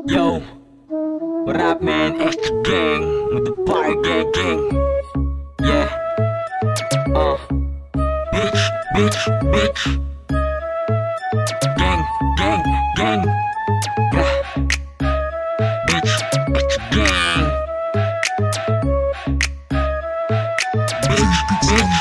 Yo, what up man, extra gang, with the fire gang. Yeah, bitch. Gang, yeah. Bitch, extra gang. Bitch.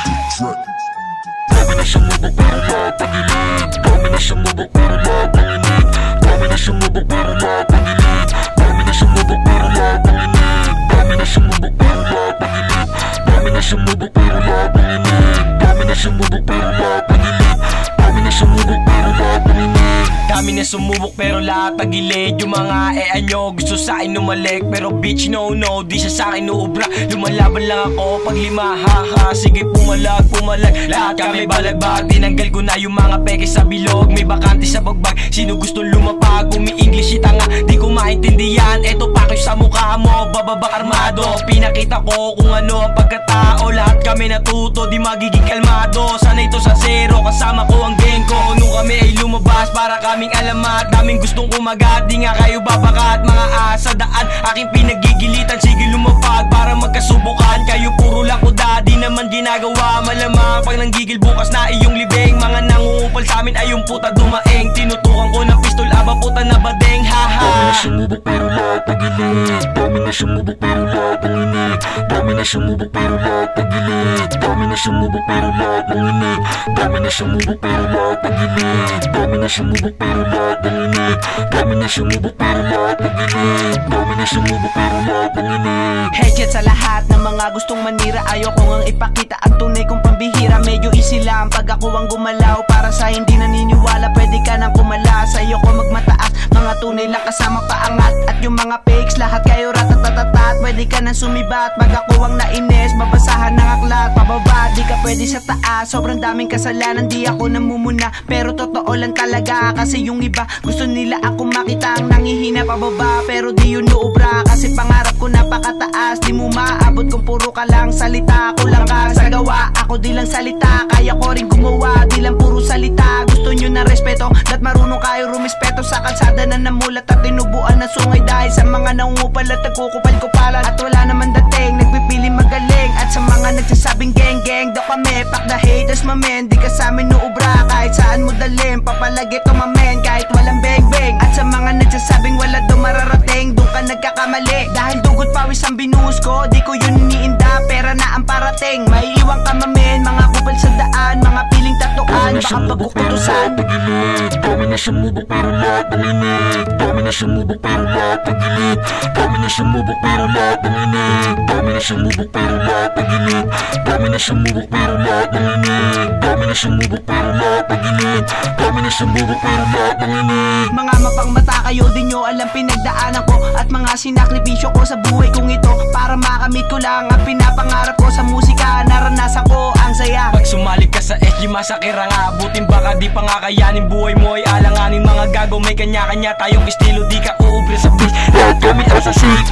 Domination mo ba pero lahat ang ilig? Domination mo ba pero lahat ang ilig? Domination mo ba pero lahat ang ilig? Domination mo ba pero lahat ang ilig? Domination mo ba pero lahat ang ilig? Domination mo ba pero lahat ang ilig? Domination mo ba pero lahat ang ilig? Domination mo ba pero lahat ang ilig? Dami na sumubok pero lahat tagilid. Yung mga anyo gusto sa akin umalik, pero bitch no, di siya sa akin uubra. Lumalaban lang ako pag lima, haha. Sige pumalag, lahat kami balagbag. Tinanggal ko na yung mga peke sa bilog. May bakante sa bagbag, sino gusto lumapag? Umi-English ita nga, di ko maintindihan. Eto pa kayo sa mukha mo, bababa armado. Pinakita ko kung ano ang pagkatao. Lahat kami natuto, di magiging kalmado. Sana ito sa zero, kasama ko ang gang ko. Nung kami ay lumabas, para kaming alamat. Daming gustong kumagat, di nga kayo babakat. Mga asa daan, aking pinagigilitan. Sige lumapag para magkasubukan. Kayo puro lang kuda, di naman ginagawa. Malamang pag nanggigil bukas na iyong libing. Mga nangungupal sa amin ay yung puta dumaeng. Tinutukan ko ng pistol, aba puta na badeng, haha. Domination mo ba pero lahat tagilid? Domination mo ba pero lahat ang inig? Domination mo ba pero lahat tagilid? Domination mo ba pero lahat ang inig? Domination mo ba pero lahat tagilid? Domination mo ba pero lahat ang inig? Domination mo ba pero lahat tagilid? Domination mo ba pero lahat ang inig? Headset sa lahat ng mga gustong manira. Ayoko ngang ipakita ang tunay kong pambihira. Medyo easy lang pag ako ang gumalaw. Para sa hindi naniniwala, pwede ka nang kumalas. Ayoko magmataas, mga tunay lang kasama paangat. At yung mga fakes, lahat kayo ratatatatat. Pwede ka nang sumibat, pag ako ang nainis. Babasahan ng aklat, pababa, di ka pwede sa taas. Sobrang daming kasalanan, di ako namumuna. Pero totoo lang talaga, kasi yung iba gusto nila ako makita ang nangihina pababa. Pero di yun nuubra, kasi pangarap ko napakataas. Di mo maabot kung puro ka lang salita. Kulang ka sa gawa, ako di lang salita. Kaya ko rin gumawa, di lang puro salita. Gusto nyo na respeto, dat marunong kayo rumispeto. Sa kalsada na namulat at tinubuan na sungay. Dahil sa mga nangungupal at nagkukupal-kupalan. At wala naman dating, nagpipili magaling. At sa mga nagsasabing geng daw kami, pak the haters mamen. Di ka sa amin nuubra, kahit saan mo dalhin. Papalagi to mamen, kahit walang beng-beng. At sa mga nagsasabing wala daw mararating, doon ka nagkakamali. Dahil dugot pawis ang binuhos ko, di ko yun iniinda. Pera na ang parating, may iwan ka mamen. Mga kupal sa daan, mga piling tatuan, baka pagkukutusan. Domination mo ba pero lahat ang inig? Domination mo ba pero lahat tagilid? Domination mo ba pero lahat ang inig? Domination mo ba pero lahat tagilid? Domination mo ba pero lahat ang inig? Domination mo ba pero lahat tagilid? Domination mo ba pero lahat ang inig? Mga mapangmata kayo, di nyo alam pinagdaanan ko. At mga sinakripisyo ko sa buhay kong ito. Para makamit ko lang ang pinapangarap ko. Sa musika, naranasan ko ang saya. Pag sumalik ka sa SG, masakira nga. Abutin baka di pa nga kayanin. Buhay mo ay alanganin. Mga gago may kanya-kanya tayong estilo. Di ka uubra sa beat, lahat kami assassin.